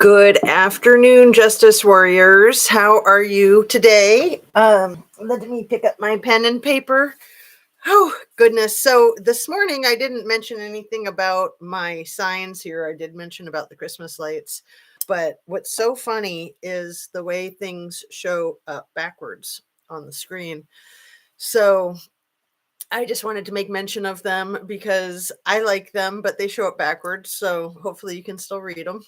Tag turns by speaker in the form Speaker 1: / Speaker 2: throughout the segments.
Speaker 1: Good afternoon, Justice Warriors. How are you today? Let me pick up my pen and paper. Oh, goodness. So this morning I didn't mention anything about my signs here. I did mention about the Christmas lights. But what's so funny is the way things show up backwards on the screen. So I just wanted to make mention of them because I like them, but they show up backwards. So hopefully you can still read them.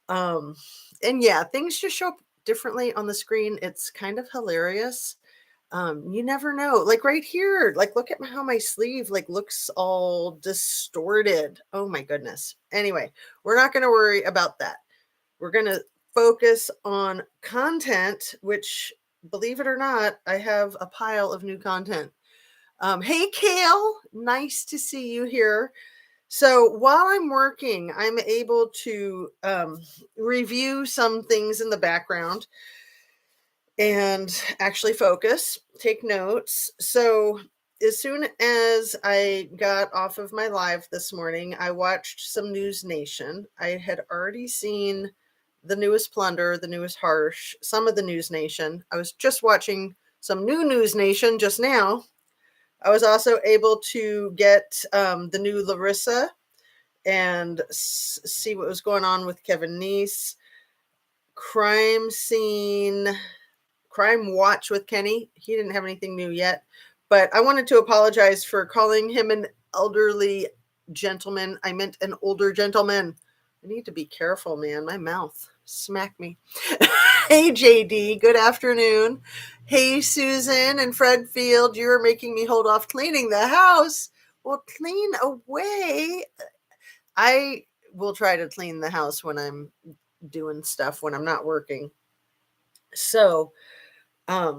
Speaker 1: Um, and yeah, things just show up differently on the screen. It's kind of hilarious. You never know. Like right here, like look at how my sleeve like looks all distorted. Oh my goodness. Anyway, we're not going to worry about that. We're going to focus on content, which believe it or not, I have a pile of new content. Hey, Kale, nice to see you here. So while I'm working, I'm able to review some things in the background and actually focus, take notes. So as soon as I got off of my live this morning, I watched some News Nation. I had already seen the newest Plunder, the newest Harsh, some of the News Nation. I was just watching some new News Nation just now. I was also able to get the new Larissa and see what was going on with Kevin Neese. Crime Scene, Crime Watch with Kenny. He didn't have anything new yet, but I wanted to apologize for calling him an elderly gentleman. I meant an older gentleman. I need to be careful, man. My mouth. Smack me. Hey, JD. Good afternoon. Hey, Susan and Fred Field. You're making me hold off cleaning the house. Well, clean away. I will try to clean the house when I'm doing stuff when I'm not working. So, I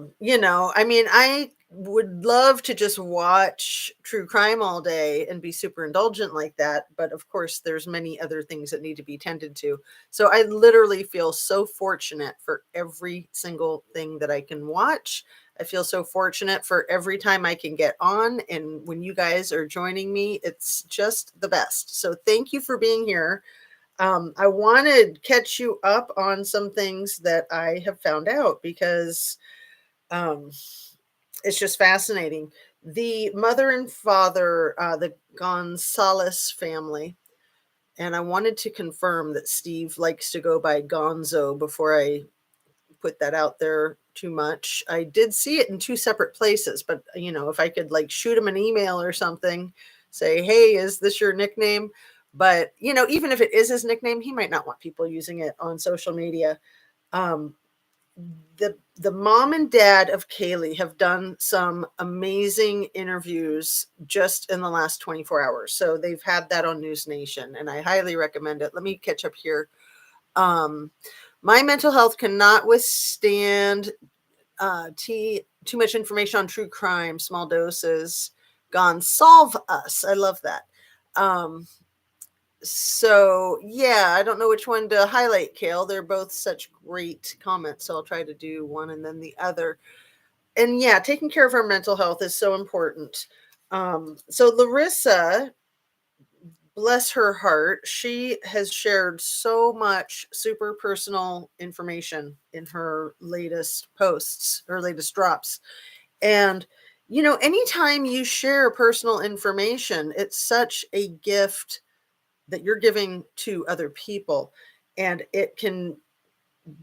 Speaker 1: mean, I would love to just watch true crime all day and be super indulgent like that, but of course there's many other things that need to be tended to. So I literally feel so fortunate for every single thing that I can watch. I feel so fortunate for every time I can get on, and when you guys are joining me, it's just the best. So thank you for being here. I want to catch you up on some things that I have found out because um, it's just fascinating. The mother and father, the Gonzalez family, and I wanted to confirm that Steve likes to go by Gonzo before I put that out there too much. I did see it in two separate places, but if I could like shoot him an email or something, say, hey, is this your nickname? But even if it is his nickname, he might not want people using it on social media. Um, the mom and dad of Kaylee have done some amazing interviews just in the last 24 hours. So they've had that on News Nation, and I highly recommend it. Let me catch up here. My mental health cannot withstand too much information on true crime, small doses. Gone solve us. I love that. So yeah, I don't know which one to highlight, Kale. They're both such great comments, so I'll try to do one and then the other. And yeah, taking care of our mental health is so important. So Larissa, bless her heart, she has shared so much super personal information in her latest posts, her latest drops. And anytime you share personal information, it's such a gift that you're giving to other people, and it can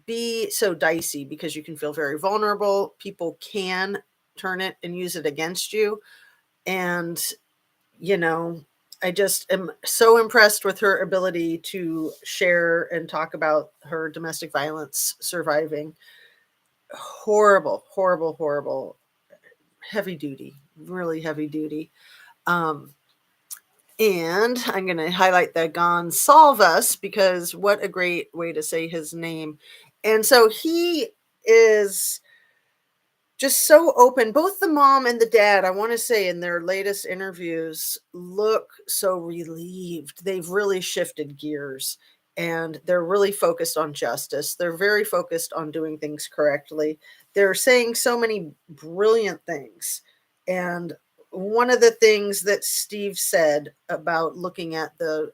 Speaker 1: be so dicey because you can feel very vulnerable. People can turn it and use it against you. And you know I just am so impressed with her ability to share and talk about her domestic violence surviving. Horrible, horrible, horrible. Heavy duty, really heavy duty. um And I'm going to highlight the Gonsalves because what a great way to say his name. And so he is just so open. Both the mom and the dad, I want to say, in their latest interviews, look so relieved. They've really shifted gears and they're really focused on justice. They're very focused on doing things correctly. They're saying so many brilliant things. And one of the things that Steve said about looking at the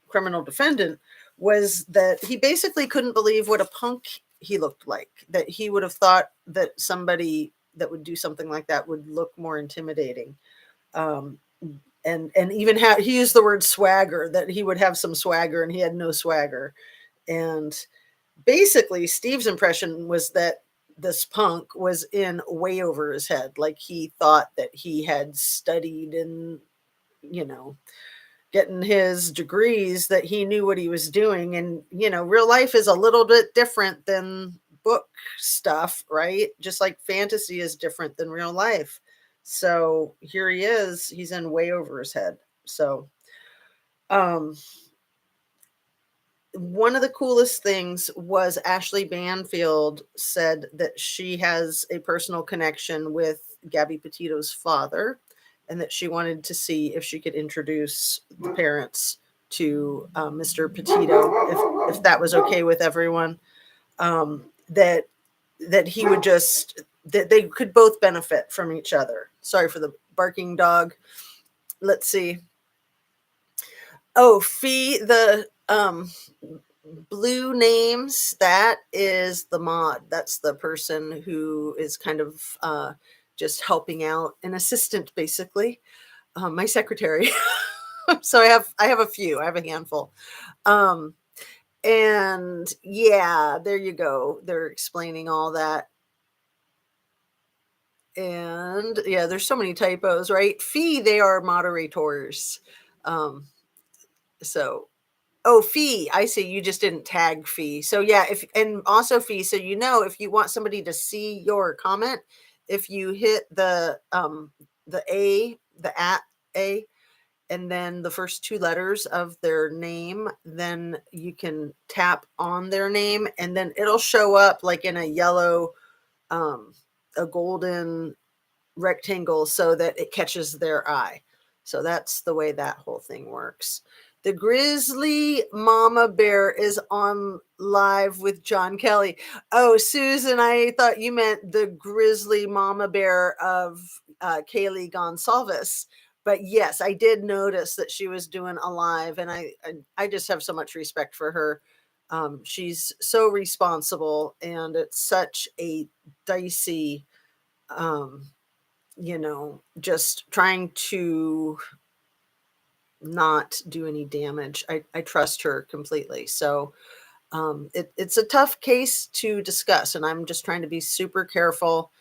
Speaker 1: criminal defendant was that he basically couldn't believe what a punk he looked like, that he would have thought that somebody that would do something like that would look more intimidating. Um, and even he used the word swagger, that he would have some swagger, and he had no swagger. And basically Steve's impression was that this punk was in way over his head, like he thought that he had studied and, you know, getting his degrees, that he knew what he was doing. And, real life is a little bit different than book stuff, right? Just like fantasy is different than real life. So here he is, he's in way over his head. So, um, one of the coolest things was Ashley Banfield said that she has a personal connection with Gabby Petito's father, and that she wanted to see if she could introduce the parents to Mr. Petito, if that was okay with everyone. That he would just, that they could both benefit from each other. Sorry for the barking dog. Let's see. Oh, Fee, the blue names, that is the mod. That's the person who is kind of just helping out, an assistant basically, my secretary. So I have a few, I have a handful. um and yeah, there you go, they're explaining all that. And yeah, there's so many typos, right? Fee, they are moderators. um so Oh, Fee. I see. You just didn't tag Fee. So yeah, and also Fee, so if you want somebody to see your comment, if you hit the at A, and then the first two letters of their name, then you can tap on their name, and then it'll show up like in a yellow, um, a golden rectangle, so that it catches their eye. So that's the way that whole thing works. The Grizzly Mama Bear is on live with John Kelly. Oh, Susan, I thought you meant the Grizzly Mama Bear of Kaylee Goncalves. But yes, I did notice that she was doing a live, and I just have so much respect for her. She's so responsible, and it's such a dicey, um, just trying to not do any damage. I trust her completely. So it's a tough case to discuss, and I'm just trying to be super careful.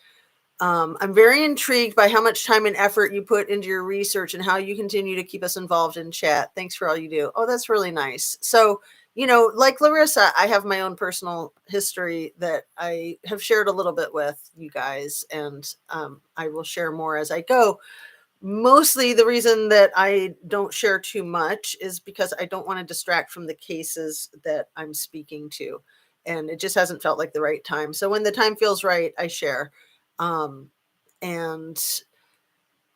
Speaker 1: I'm very intrigued by how much time and effort you put into your research, and how you continue to keep us involved in chat. Thanks for all you do. Oh, that's really nice. So, like Larissa, I have my own personal history that I have shared a little bit with you guys, and I will share more as I go. Mostly the reason that I don't share too much is because I don't want to distract from the cases that I'm speaking to. And it just hasn't felt like the right time. So when the time feels right, I share. Um, and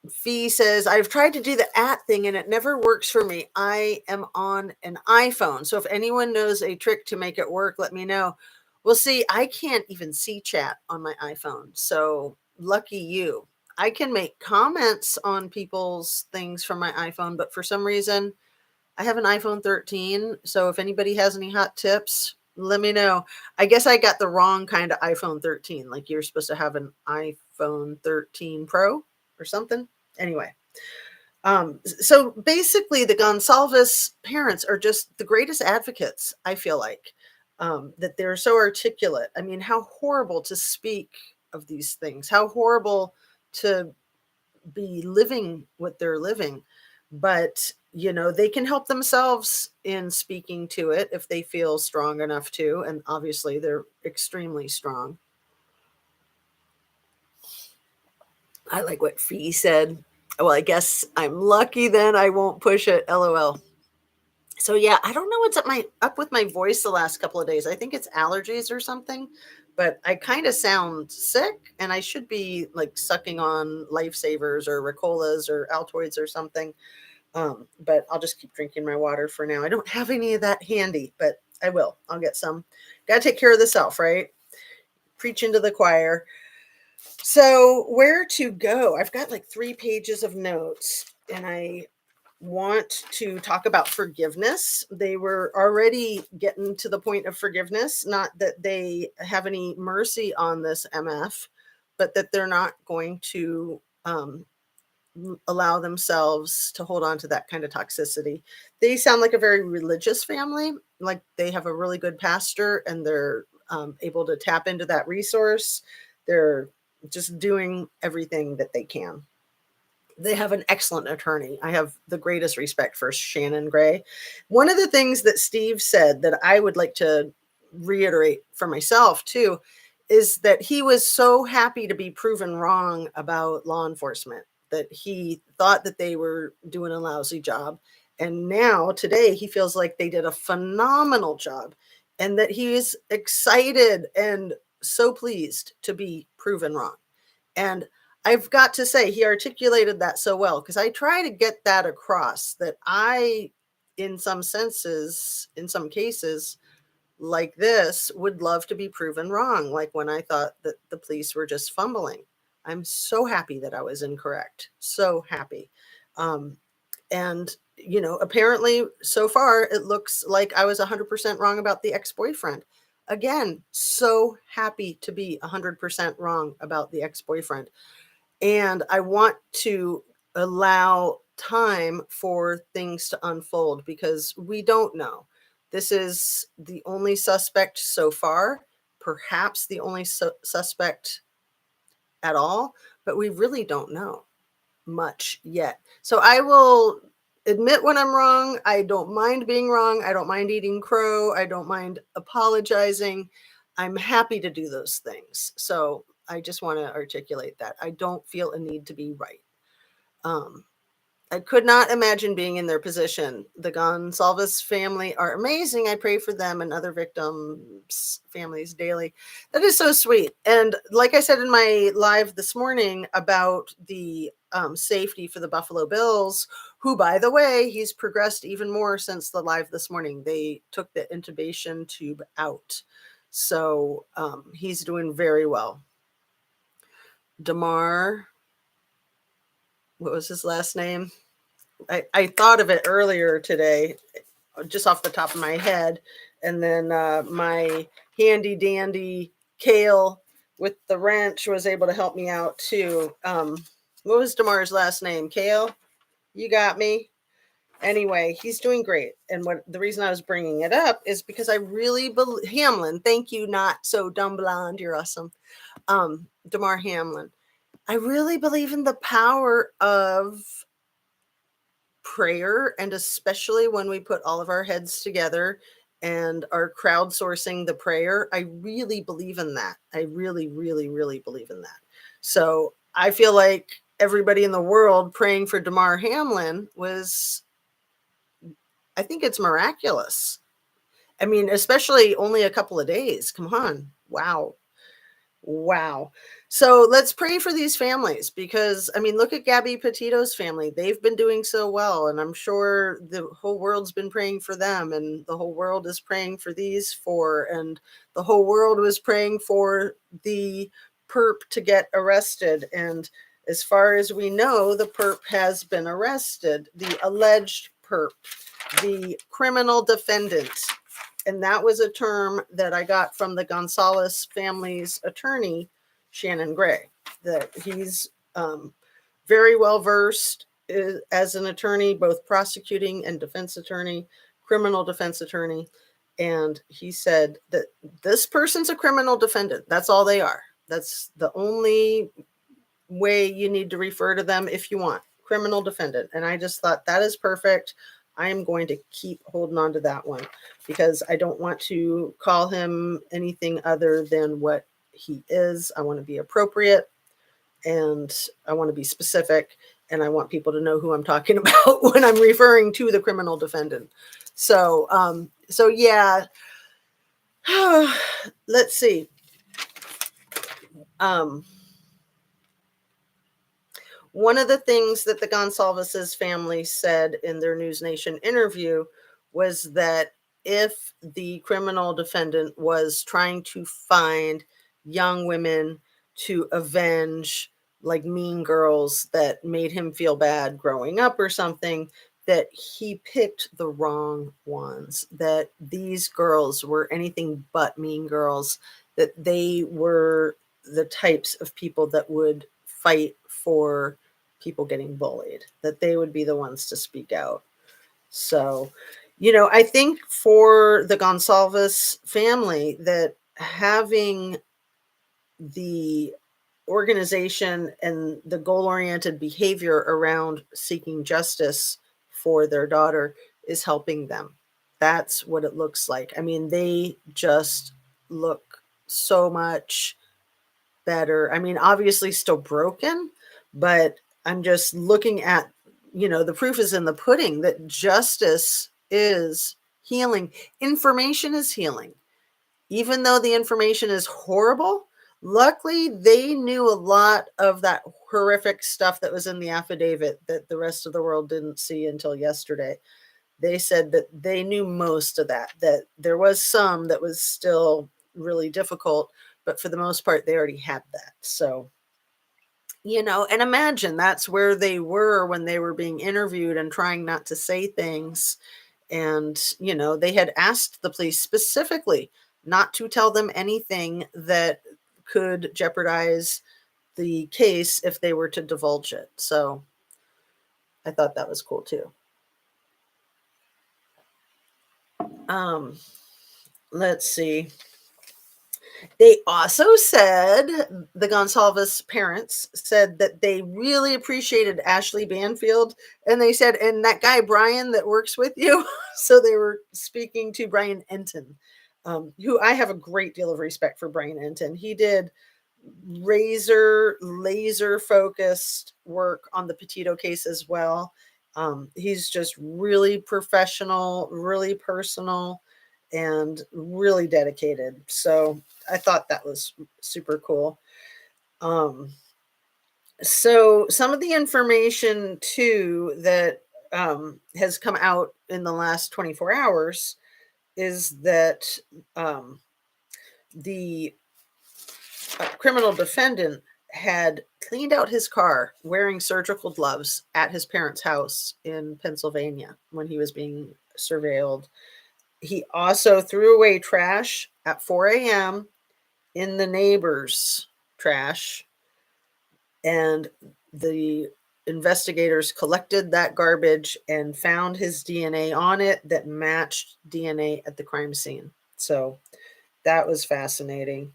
Speaker 1: Fee says, I've tried to do the at thing and it never works for me. I am on an iPhone. So if anyone knows a trick to make it work, let me know. Well, see, I can't even see chat on my iPhone. So lucky you. I can make comments on people's things from my iPhone, but for some reason, I have an iPhone 13. So if anybody has any hot tips, let me know. I guess I got the wrong kind of iPhone 13. Like you're supposed to have an iPhone 13 Pro or something. Anyway, so basically, the Gonsalves parents are just the greatest advocates, I feel like, that they're so articulate. I mean, how horrible to speak of these things, how horrible to be living what they're living. But, they can help themselves in speaking to it if they feel strong enough to. And obviously, they're extremely strong. I like what Fee said. Well, I guess I'm lucky then, I won't push it. LOL. So yeah, I don't know what's up with my voice the last couple of days. I think it's allergies or something, but I kind of sound sick, and I should be like sucking on lifesavers or Ricolas or Altoids or something. But I'll just keep drinking my water for now. I don't have any of that handy, but I will. I'll get some. Got to take care of the self, right? Preach into the choir. So where to go? I've got like 3 pages of notes, and I want to talk about forgiveness. They were already getting to the point of forgiveness, not that they have any mercy on this MF, but that they're not going to allow themselves to hold on to that kind of toxicity. They sound like a very religious family, like they have a really good pastor and they're able to tap into that resource. They're just doing everything that they can. They have an excellent attorney. I have the greatest respect for Shannon Gray. One of the things that Steve said that I would like to reiterate for myself too is that he was so happy to be proven wrong about law enforcement, that he thought that they were doing a lousy job. And now, today, he feels like they did a phenomenal job and that he is excited and so pleased to be proven wrong. And I've got to say, he articulated that so well because I try to get that across that I, in some senses, in some cases like this, would love to be proven wrong. Like when I thought that the police were just fumbling. I'm so happy that I was incorrect. So happy. Um, and, apparently so far it looks like I was 100% wrong about the ex boyfriend. Again, so happy to be 100% wrong about the ex boyfriend. And I want to allow time for things to unfold because we don't know. This is the only suspect so far, perhaps the only suspect at all, but we really don't know much yet. So I will admit when I'm wrong. I don't mind being wrong. I don't mind eating crow. I don't mind apologizing. I'm happy to do those things. So I just want to articulate that. I don't feel a need to be right. Um, I could not imagine being in their position. The Goncalves family are amazing. I pray for them and other victims' families daily. That is so sweet. And like I said in my live this morning about the safety for the Buffalo Bills, who, by the way, he's progressed even more since the live this morning. They took the intubation tube out. So he's doing very well. Damar, what was his last name? I thought of it earlier today, just off the top of my head. And then my handy dandy Kale with the wrench was able to help me out too. What was Damar's last name? Kale, you got me. Anyway, he's doing great. And what the reason I was bringing it up is because I really believe Hamlin. Thank you, not so dumb blonde. You're awesome. Damar Hamlin. I really believe in the power of prayer, and especially when we put all of our heads together and are crowdsourcing the prayer. I really believe in that. I really, really, really believe in that. So I feel like everybody in the world praying for Damar Hamlin was, I think it's miraculous. I mean, especially only a couple of days. Come on. Wow. Wow. So let's pray for these families because, I mean, look at Gabby Petito's family. They've been doing so well, and I'm sure the whole world's been praying for them, and the whole world is praying for these four, and the whole world was praying for the perp to get arrested. And as far as we know, the perp has been arrested, the alleged perp, the criminal defendant. And that was a term that I got from the Goncalves family's attorney, Shannon Gray, that he's very well versed as an attorney, both prosecuting and defense attorney, criminal defense attorney. And he said that this person's a criminal defendant. That's all they are. That's the only way you need to refer to them if you want. Criminal defendant. And I just thought that is perfect. I am going to keep holding on to that one because I don't want to call him anything other than what he is. I want to be appropriate and I want to be specific, and I want people to know who I'm talking about when I'm referring to the criminal defendant. So, yeah, let's see. One of the things that the Goncalves family said in their News Nation interview was that if the criminal defendant was trying to find young women to avenge, like mean girls that made him feel bad growing up or something, that he picked the wrong ones, that these girls were anything but mean girls, that they were the types of people that would fight for people getting bullied, that they would be the ones to speak out. So, I think for the Gonsalves family, that having the organization and the goal-oriented behavior around seeking justice for their daughter is helping them. That's what it looks like. I mean, they just look so much better. I mean, obviously still broken, but I'm just looking at, the proof is in the pudding that justice is healing. Information is healing. Even though the information is horrible, luckily they knew a lot of that horrific stuff that was in the affidavit that the rest of the world didn't see until yesterday. They said that they knew most of that there was some that was still really difficult, but for the most part, they already had that. So, and imagine that's where they were when they were being interviewed and trying not to say things. And, they had asked the police specifically not to tell them anything that could jeopardize the case if they were to divulge it. So I thought that was cool too. Um, let's see. They also said, the Gonsalves parents said that they really appreciated Ashley Banfield. And they said, and that guy, Brian, that works with you. So they were speaking to Brian Enton, who I have a great deal of respect for. Brian Enton. He did laser focused work on the Petito case as well. He's just really professional, really personal, and really dedicated. So I thought that was super cool. Um, so some of the information too that has come out in the last 24 hours is that um, the criminal defendant had cleaned out his car wearing surgical gloves at his parents' house in Pennsylvania when he was being surveilled. He also threw away trash at 4 a.m. in the neighbor's trash, and the investigators collected that garbage and found his DNA on it that matched DNA at the crime scene. So that was fascinating.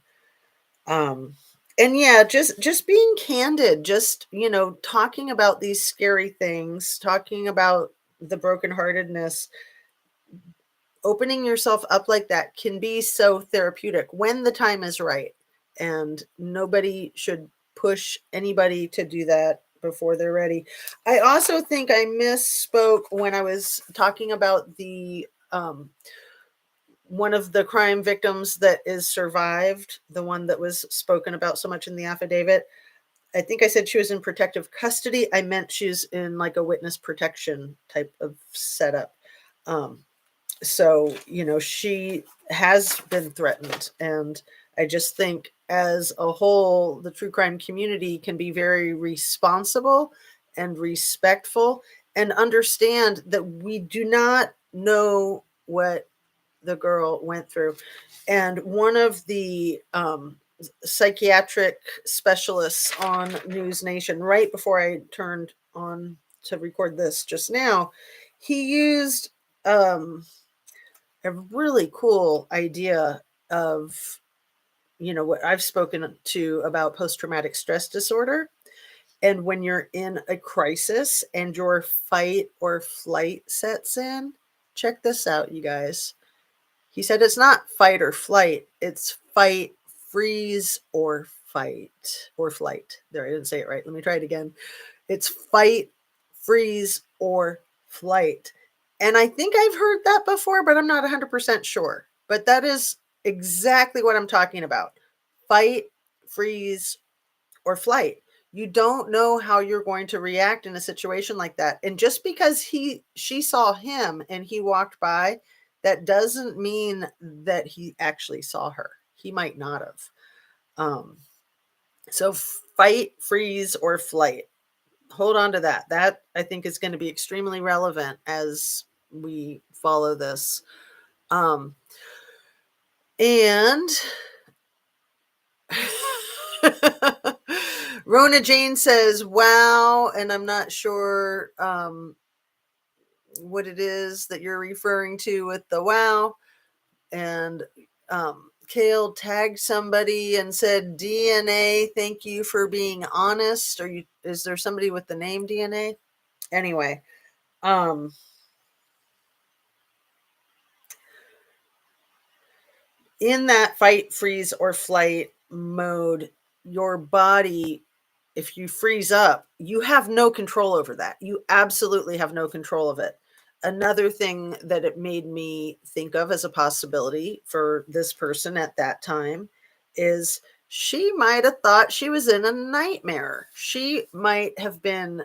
Speaker 1: Um, and yeah, just being candid, just talking about these scary things, talking about the brokenheartedness, opening yourself up like that can be so therapeutic when the time is right. And nobody should push anybody to do that before they're ready. I also think I misspoke when I was talking about the one of the crime victims that is survived, the one that was spoken about so much in the affidavit. I think I said she was in protective custody. I meant she's in like a witness protection type of setup. Um, so she has been threatened, and I just think as a whole the true crime community can be very responsible and respectful and understand that we do not know what the girl went through. And one of the psychiatric specialists on News Nation, right before I turned on to record this just now, he used a really cool idea of what I've spoken to about post-traumatic stress disorder. And when you're in a crisis and your fight or flight sets in, check this out, you guys. He said it's not fight or flight, it's fight, freeze, or fight or flight. There, I didn't say it right. Let me try it again. It's fight, freeze, or flight. And I think I've heard that before, but I'm not 100% sure. But that is exactly what I'm talking about. Fight, freeze, or flight. You don't know how you're going to react in a situation like that. And just because she saw him and he walked by, that doesn't mean that he actually saw her. He might not have. So fight, freeze, or flight. hold on to that. That I think is going to be extremely relevant as we follow this. Um, and Rona Jane says, wow. And I'm not sure what it is that you're referring to with the wow. And Kale tagged somebody and said, DNA, thank you for being honest. Is there somebody with the name DNA? Anyway, um, in that fight, freeze, or flight mode, your body, if you freeze up, you have no control over that. You absolutely have no control of it. Another thing that it made me think of as a possibility for this person at that time is she might have thought she was in a nightmare. She might have been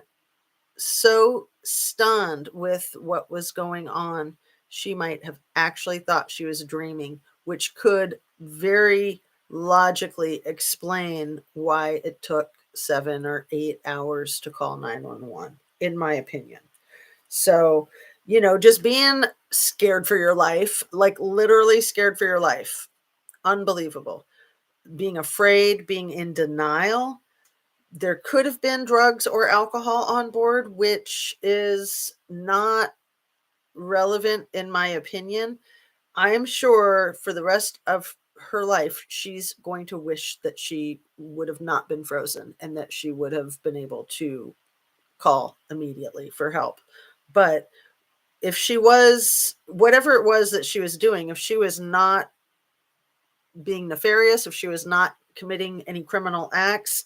Speaker 1: so stunned with what was going on, she might have actually thought she was dreaming, which could very logically explain why it took 7 or 8 hours to call 911, in my opinion. So, just being scared for your life, like literally scared for your life, unbelievable. Being afraid, being in denial, there could have been drugs or alcohol on board, which is not relevant in my opinion. I am sure for the rest of her life, she's going to wish that she would have not been frozen and that she would have been able to call immediately for help. But if she was, whatever it was that she was doing, if she was not being nefarious, if she was not committing any criminal acts,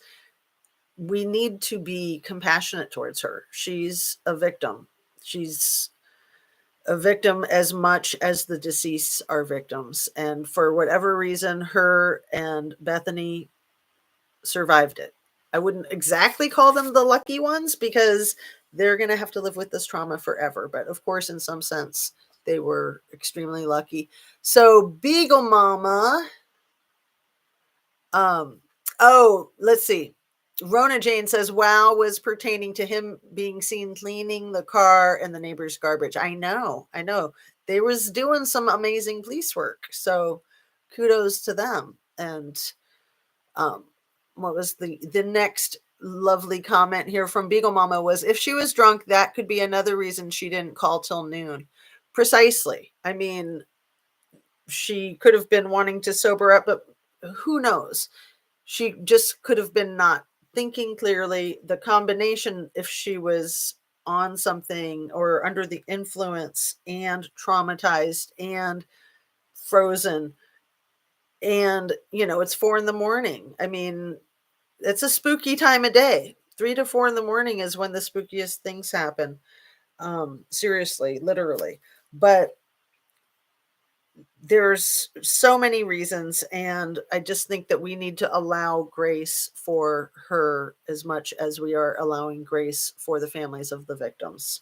Speaker 1: we need to be compassionate towards her. She's a victim. She's a victim as much as the deceased are victims. And for whatever reason, her and Bethany survived it. I wouldn't exactly call them the lucky ones because they're going to have to live with this trauma forever. But of course, in some sense, they were extremely lucky. So, Beagle Mama, let's see. Rona Jane says, wow, was pertaining to him being seen cleaning the car and the neighbor's garbage. I know. They was doing some amazing police work. So kudos to them. And um, what was the next lovely comment here from Beagle Mama was, if she was drunk, that could be another reason she didn't call till noon. Precisely. I mean, she could have been wanting to sober up, but who knows? She just could have been not thinking clearly. The combination, if she was on something or under the influence and traumatized and frozen, and it's 4 a.m. I mean, it's a spooky time of day. 3 to 4 in the morning is when the spookiest things happen. Seriously, literally. But there's so many reasons, and I just think that we need to allow grace for her as much as we are allowing grace for the families of the victims.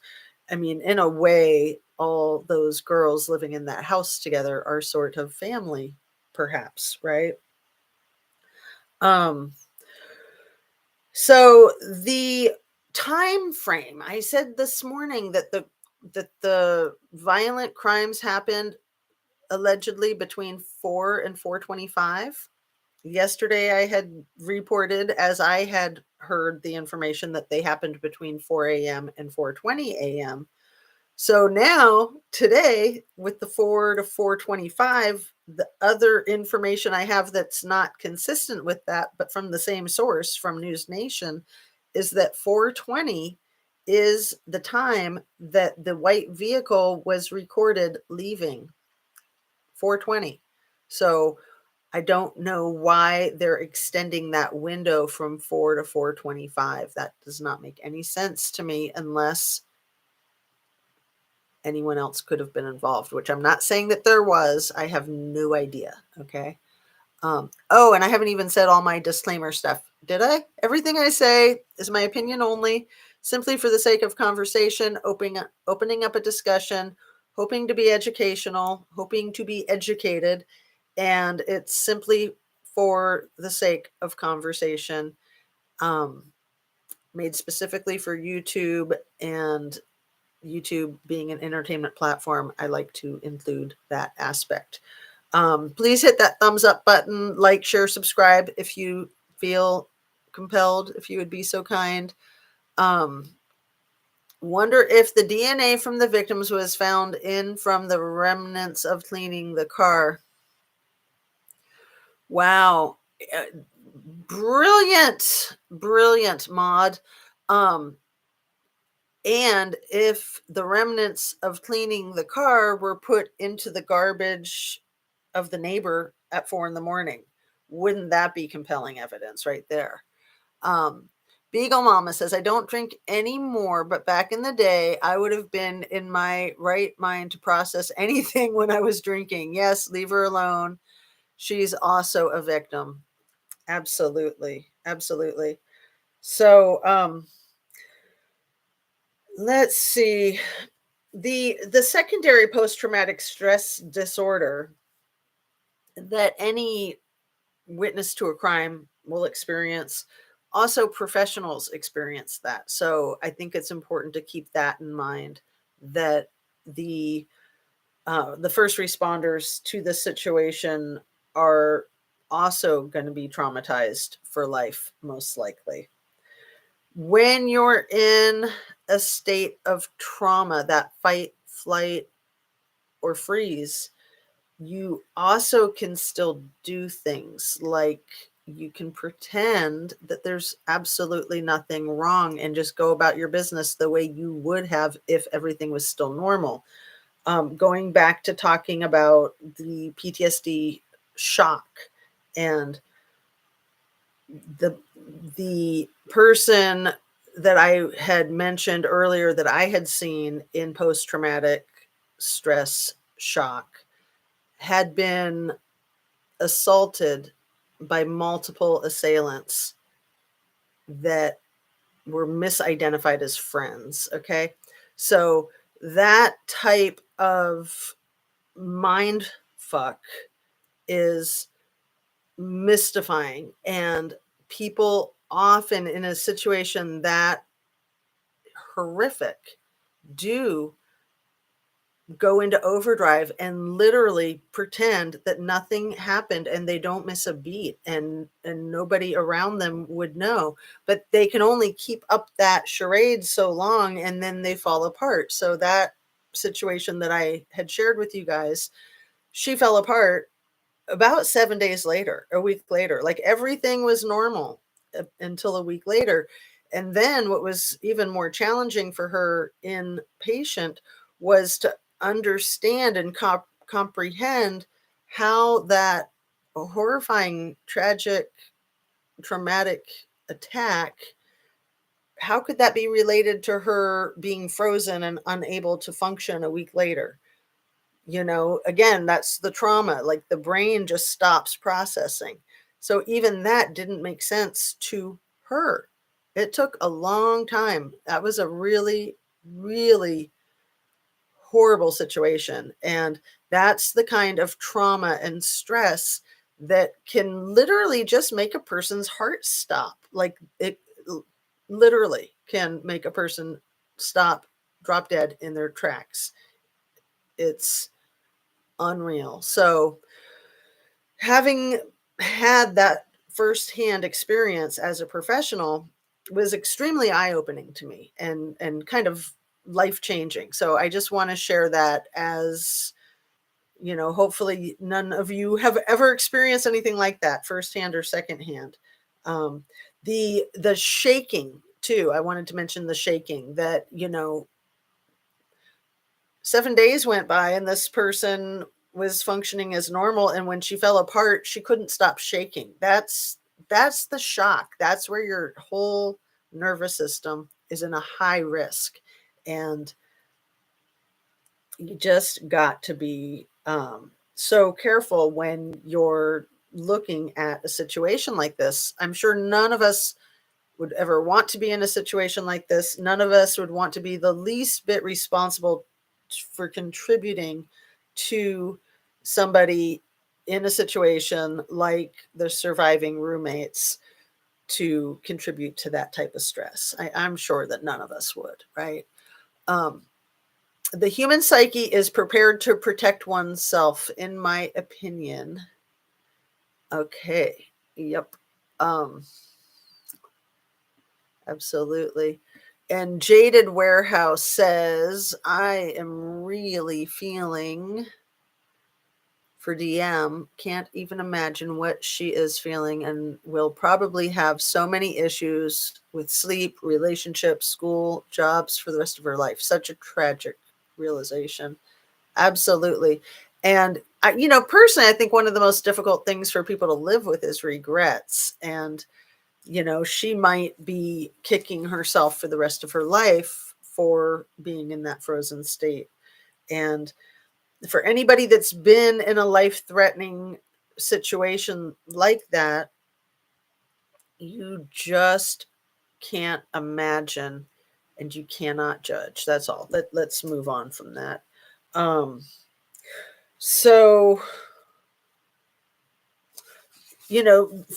Speaker 1: I mean, in a way, all those girls living in that house together are sort of family, perhaps, right? um so the time frame, I said this morning that the violent crimes happened allegedly between 4 and 4:25. Yesterday I had reported, as I had heard the information, that they happened between 4 a.m. and 4:20 a.m. So now today, with the 4 to 4:25, the other information I have that's not consistent with that, but from the same source, from News Nation, is that 4:20 is the time that the white vehicle was recorded leaving. 4:20. So I don't know why they're extending that window from 4 to 4:25. That does not make any sense to me unless anyone else could have been involved, which I'm not saying that there was. I have no idea. Okay. And I haven't even said all my disclaimer stuff. Did I? Everything I say is my opinion only, simply for the sake of conversation, opening up a discussion, hoping to be educational, hoping to be educated, and it's simply for the sake of conversation. Um, made specifically for YouTube, and YouTube being an entertainment platform, I like to include that aspect. Please hit that thumbs up button, like, share, subscribe if you feel compelled, if you would be so kind. Wonder if the DNA from the victims was found in from the remnants of cleaning the car. Wow. Brilliant, brilliant mod. Um, and if the remnants of cleaning the car were put into the garbage of the neighbor at 4 in the morning, wouldn't that be compelling evidence right there? Um, Beagle Mama says, I don't drink anymore, but back in the day, I would have been in my right mind to process anything when I was drinking. Yes, leave her alone. She's also a victim. Absolutely. Absolutely. So, let's see. The secondary post-traumatic stress disorder that any witness to a crime will experience, also professionals experience that. So I think it's important to keep that in mind, that the the first responders to this situation are also going to be traumatized for life, most likely. When you're in a state of trauma, that fight, flight, or freeze, you also can still do things like you can pretend that there's absolutely nothing wrong and just go about your business the way you would have if everything was still normal. Going back to talking about the PTSD shock, and the the person that I had mentioned earlier that I had seen in post traumatic stress shock had been assaulted by multiple assailants that were misidentified as friends. Okay. So that type of mind fuck is mystifying. And people often in a situation that horrific do go into overdrive and literally pretend that nothing happened and they don't miss a beat, and nobody around them would know, but they can only keep up that charade so long and then they fall apart. So that situation that I had shared with you guys, she fell apart about 7 days later, a week later. Like everything was normal until a week later. And then what was even more challenging for her in patient was to understand and comprehend how that horrifying, tragic, traumatic attack, how could that be related to her being frozen and unable to function a week later? Again, that's the trauma, like the brain just stops processing. So even that didn't make sense to her. It took a long time. That was a really, really horrible situation. And that's the kind of trauma and stress that can literally just make a person's heart stop. Like it literally can make a person stop, drop dead in their tracks. It's unreal. So, having had that firsthand experience as a professional was extremely eye-opening to me, and kind of life-changing. So I just want to share that, as hopefully none of you have ever experienced anything like that firsthand or secondhand. Um, the shaking too. I wanted to mention the shaking, that 7 days went by and this person was functioning as normal, and when she fell apart she couldn't stop shaking. That's the shock. That's where your whole nervous system is in a high risk, and you just got to be so careful when you're looking at a situation like this. I'm sure none of us would ever want to be in a situation like this. None of us would want to be the least bit responsible for contributing to somebody in a situation like the surviving roommates. to contribute to that type of stress. I'm sure that none of us would, right? Um, the human psyche is prepared to protect oneself, in my opinion. Okay. Yep. Um, absolutely. And Jaded Warehouse says, I am really feeling for DM. Can't even imagine what she is feeling and will probably have so many issues with sleep, relationships, school, jobs for the rest of her life. Such a tragic realization. Absolutely. And personally, I think one of the most difficult things for people to live with is regrets. And, she might be kicking herself for the rest of her life for being in that frozen state. And for anybody that's been in a life-threatening situation like that, you just can't imagine and you cannot judge. That's all. Let's move on from that. Um, so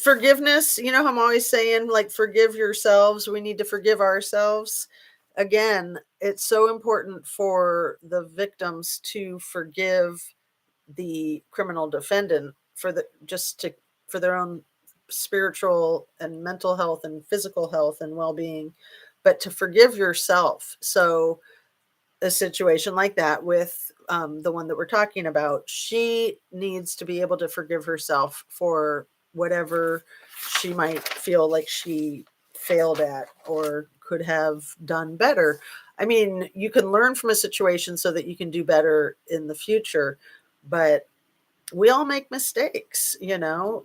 Speaker 1: forgiveness, how I'm always saying, like, forgive yourselves. We need to forgive ourselves. Again, it's so important for the victims to forgive the criminal defendant for their own spiritual and mental health and physical health and well-being, but to forgive yourself. So a situation like that with the one that we're talking about, she needs to be able to forgive herself for whatever she might feel like she failed at or could have done better. I mean, you can learn from a situation so that you can do better in the future, but we all make mistakes.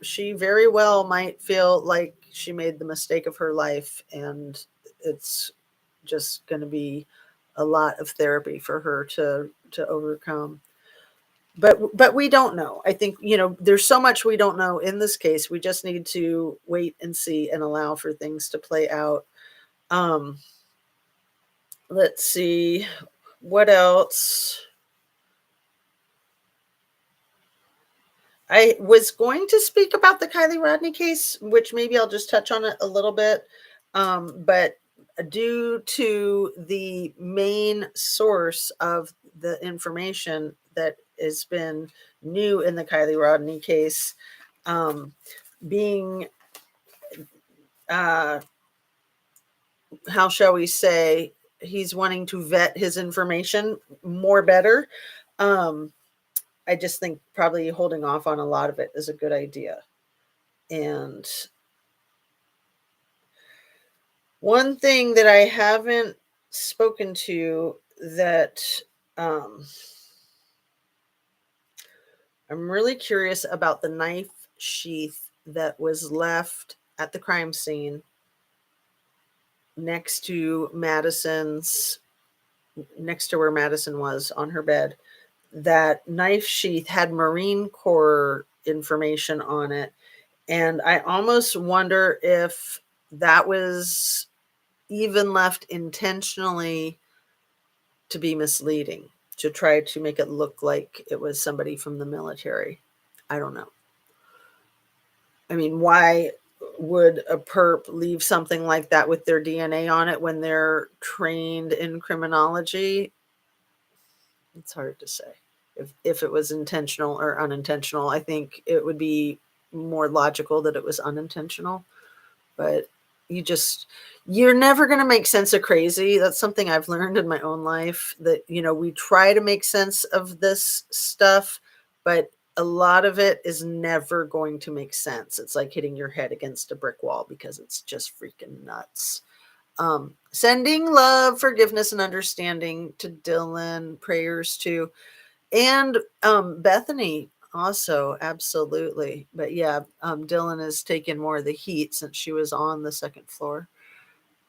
Speaker 1: She very well might feel like she made the mistake of her life, and it's just going to be a lot of therapy for her to overcome. But we don't know. I think, there's so much we don't know in this case. We just need to wait and see and allow for things to play out. um let's see what else. I was going to speak about the Kylie Rodney case, which maybe I'll just touch on it a little bit. But due to the main source of the information that has been new in the Kylie Rodney case, um, being, uh, how shall we say, he's wanting to vet his information more better. Um, I just think probably holding off on a lot of it is a good idea. And one thing that I haven't spoken to that um, I'm really curious about the knife sheath that was left at the crime scene next to where Madison was on her bed. That knife sheath had Marine Corps information on it. And I almost wonder if that was even left intentionally to be misleading, to try to make it look like it was somebody from the military. I don't know. I mean, why would a perp leave something like that with their DNA on it when they're trained in criminology? It's hard to say. If it was intentional or unintentional, I think it would be more logical that it was unintentional. But you just you're never going to make sense of crazy. That's something I've learned in my own life, that we try to make sense of this stuff, but a lot of it is never going to make sense. It's like hitting your head against a brick wall because it's just freaking nuts. Sending love, forgiveness, and understanding to Dylan, prayers to, and Bethany also, absolutely. But yeah, Dylan has taken more of the heat since she was on the second floor.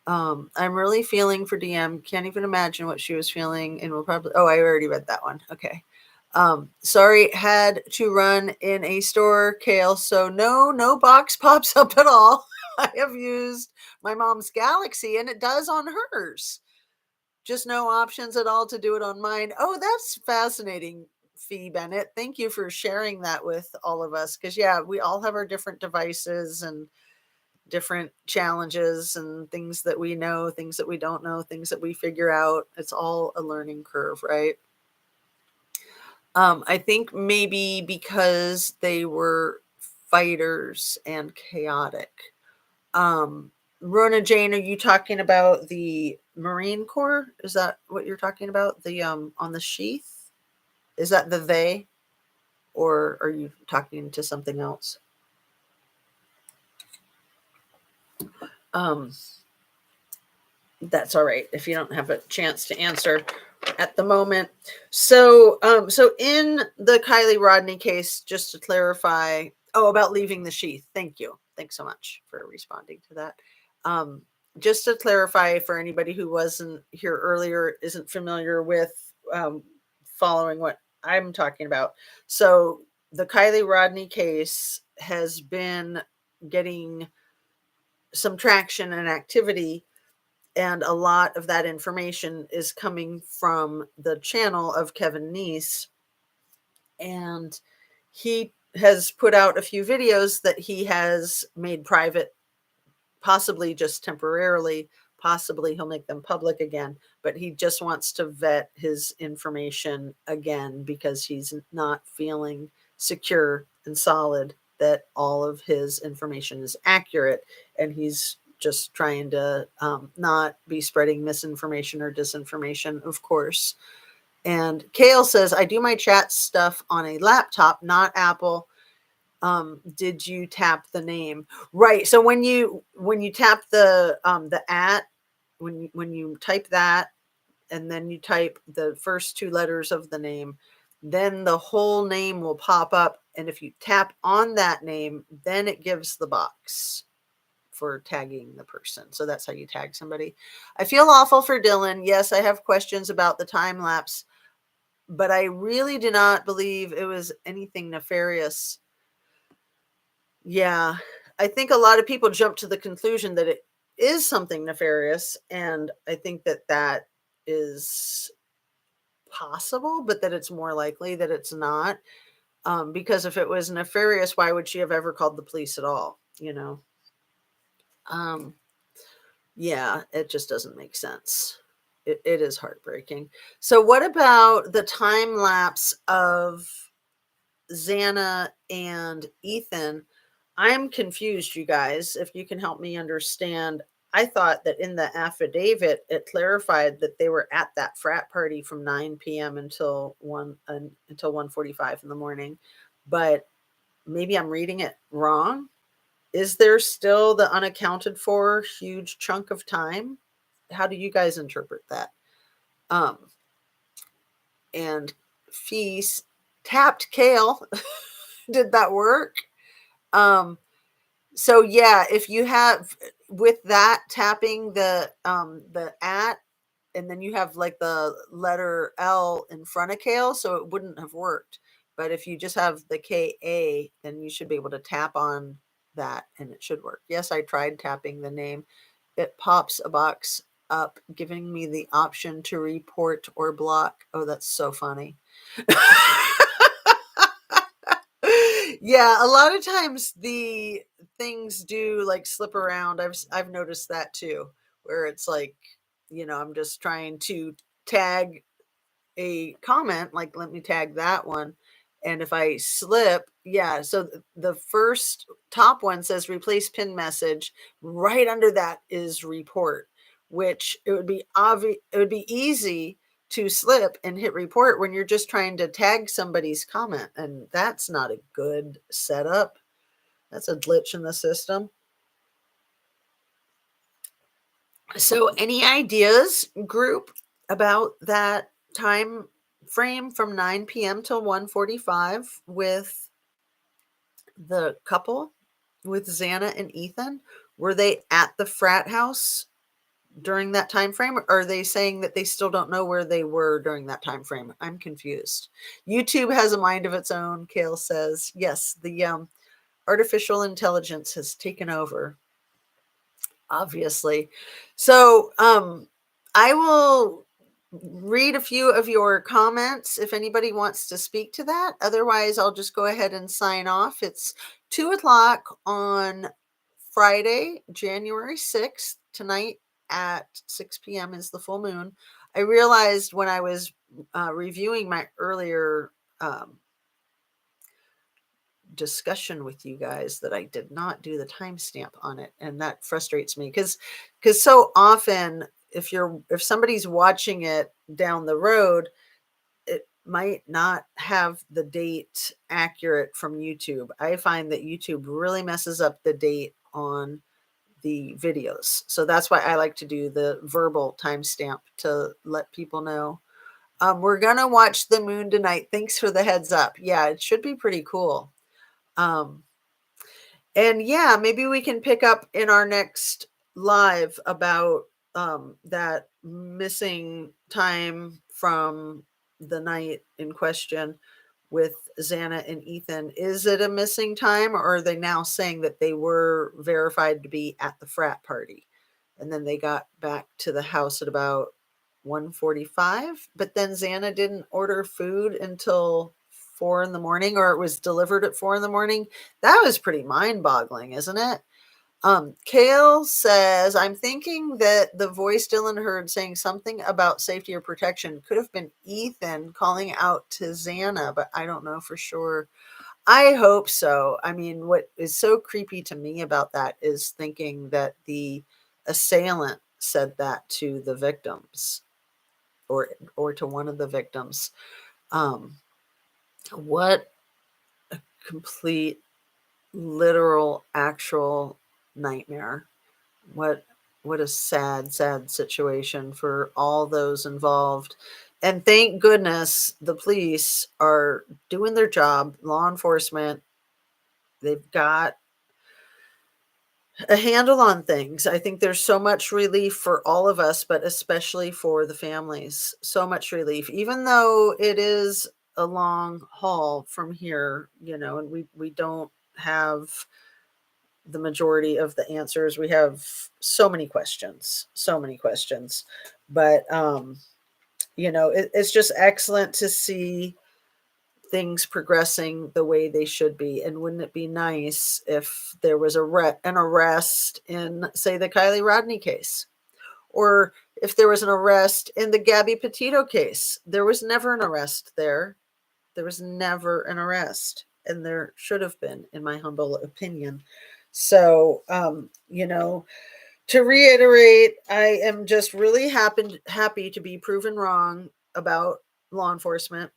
Speaker 1: I'm really feeling for DM. Can't even imagine what she was feeling, and will probably. Oh, I already read that one. Okay. Sorry, had to run in a store, Kale. So no box pops up at all. I have used my mom's Galaxy, and it does on hers. Just no options at all to do it on mine. Oh, that's fascinating, Fee Bennett. Thank you for sharing that with all of us. Because, yeah, we all have our different devices, and different challenges and things that we know, things that we don't know, things that we figure out. It's all a learning curve, right? I think maybe because they were fighters and chaotic. Um, Rona Jane, are you talking about the Marine Corps? Is that what you're talking about? The on the sheath? Is that the they? Or are you talking to something else? Um, that's all right if you don't have a chance to answer at the moment. So in the Kylie Rodney case, just to clarify, oh, about leaving the sheath. Thank you. Thanks so much for responding to that. Um, just to clarify for anybody who wasn't here earlier, isn't familiar with following what I'm talking about. So the Kylie Rodney case has been getting some traction and activity, and a lot of that information is coming from the channel of Kevin Neese. And he has put out a few videos that he has made private, possibly just temporarily, possibly he'll make them public again, but he just wants to vet his information again because he's not feeling secure and solid that all of his information is accurate, and he's just trying to not be spreading misinformation or disinformation, of course. And Kale says, I do my chat stuff on a laptop, not Apple. Did you tap the name? Right. So when you tap the at, when you type that, and then you type the first two letters of the name, then the whole name will pop up. And if you tap on that name, then it gives the box for tagging the person. So that's how you tag somebody. I feel awful for Dylan. Yes, I have questions about the time lapse, but I really do not believe it was anything nefarious. Yeah, I think a lot of people jump to the conclusion that it is something nefarious, and I think that that is possible, but that it's more likely that it's not. Because if it was nefarious, why would she have ever called the police at all? You know? Um, yeah, it just doesn't make sense. It is heartbreaking. So, what about the time lapse of Xana and Ethan? I'm confused, you guys. If you can help me understand, I thought that in the affidavit it clarified that they were at that frat party from 9 p.m. until 1:45 in the morning, but maybe I'm reading it wrong. Is there still the unaccounted for huge chunk of time? How do you guys interpret that? Um, and Feast tapped Kale. Did that work? Um, so yeah, if you have with that tapping the at, and then you have like the letter L in front of Kale, so it wouldn't have worked. But if you just have the KA, then you should be able to tap on that and it should work. Yes, I tried tapping the name. It pops a box up giving me the option to report or block. Oh, that's so funny. Yeah, a lot of times the things do like slip around. I've noticed that too, where it's like, I'm just trying to tag a comment, like let me tag that one. And if I slip, yeah, so the first top one says replace pin message. Right under that is report, which it would be easy to slip and hit report when you're just trying to tag somebody's comment. And that's not a good setup. That's a glitch in the system. So, any ideas, group, about that time frame from 9 p.m. till 1:45 with the couple, with Xana and Ethan? Were they at the frat house during that time frame? Or are they saying that they still don't know where they were during that time frame? I'm confused. YouTube has a mind of its own, Kale says. Yes, the artificial intelligence has taken over, obviously. So I will read a few of your comments if anybody wants to speak to that. Otherwise, I'll just go ahead and sign off. It's 2 o'clock on Friday, January 6th. Tonight at 6 p.m. is the full moon. I realized when I was reviewing my earlier discussion with you guys that I did not do the timestamp on it, and that frustrates me because so often if somebody's watching it down the road, it might not have the date accurate from YouTube. I find that YouTube really messes up the date on the videos. So that's why I like to do the verbal timestamp to let people know. We're going to watch the moon tonight. Thanks for the heads up. Yeah, it should be pretty cool. Um, and yeah, maybe we can pick up in our next live about that missing time from the night in question with Xana and Ethan. Is it a missing time, or are they now saying that they were verified to be at the frat party? And then they got back to the house at about 1:45, but then Xana didn't order food until 4 in the morning, or it was delivered at 4 in the morning. That was pretty mind-boggling, isn't it? Kale says, I'm thinking that the voice Dylan heard saying something about safety or protection could have been Ethan calling out to Xana, but I don't know for sure. I hope so. I mean, what is so creepy to me about that is thinking that the assailant said that to the victims or to one of the victims. What a complete, literal, actual nightmare. What what a sad, sad situation for all those involved. And thank goodness the police are doing their job, law enforcement. They've got a handle on things. I think there's so much relief for all of us, but especially for the families. So much relief, even though it is a long haul from here, and we don't have the majority of the answers. We have so many questions, so many questions. But it's just excellent to see things progressing the way they should be. And wouldn't it be nice if there was an arrest in, say, the Kylie Rodney case, or if there was an arrest in the Gabby Petito case? There was never an arrest there. There was never an arrest, and there should have been, in my humble opinion. So, to reiterate, I am just really happy to be proven wrong about law enforcement,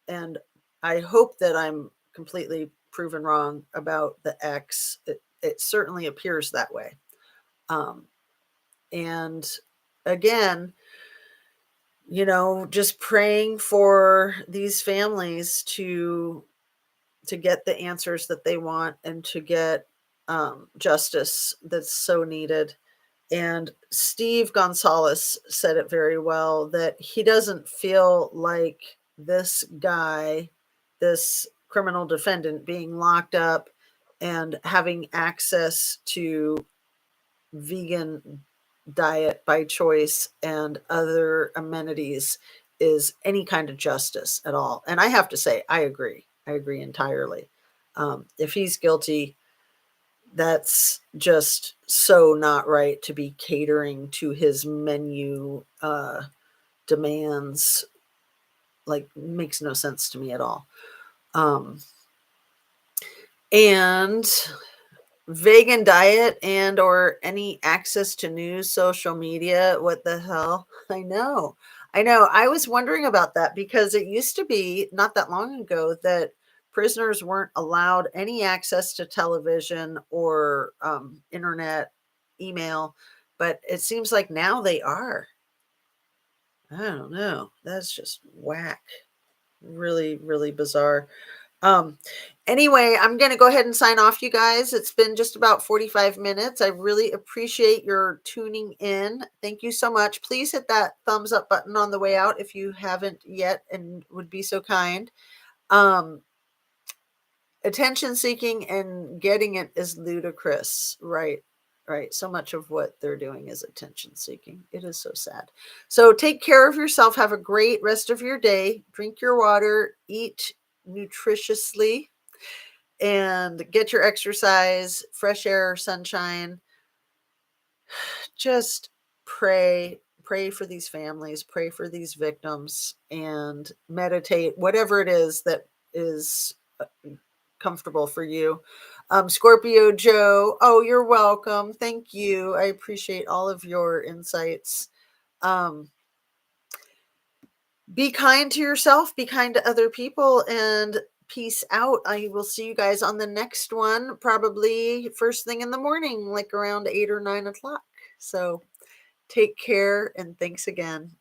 Speaker 1: and I hope that I'm completely proven wrong about the X. It certainly appears that way. And again, just praying for these families to get the answers that they want and to get justice that's so needed. And Steve Gonzalez said it very well, that he doesn't feel like this guy, this criminal defendant, being locked up and having access to vegan diet by choice and other amenities is any kind of justice at all. And I have to say, I agree. I agree entirely. If he's guilty, that's just so not right to be catering to his menu demands. Like, makes no sense to me at all. And vegan diet and or any access to news, social media, what the hell? I know I was wondering about that, because it used to be not that long ago that prisoners weren't allowed any access to television or internet, email, but it seems like now they are. I don't know, that's just whack. Really, really bizarre. Um, anyway, I'm going to go ahead and sign off, you guys. It's been just about 45 minutes. I really appreciate your tuning in. Thank you so much. Please hit that thumbs up button on the way out if you haven't yet and would be so kind. Attention seeking and getting it is ludicrous, right? Right. So much of what they're doing is attention seeking. It is so sad. So take care of yourself. Have a great rest of your day. Drink your water, eat nutritiously, and get your exercise, fresh air, sunshine. Just pray for these families, pray for these victims, and meditate, whatever it is that is comfortable for you. Scorpio Joe, oh, you're welcome. Thank you. I appreciate all of your insights. Um, be kind to yourself, be kind to other people, and peace out. I will see you guys on the next one, probably first thing in the morning, like around 8 or 9 o'clock. So take care and thanks again.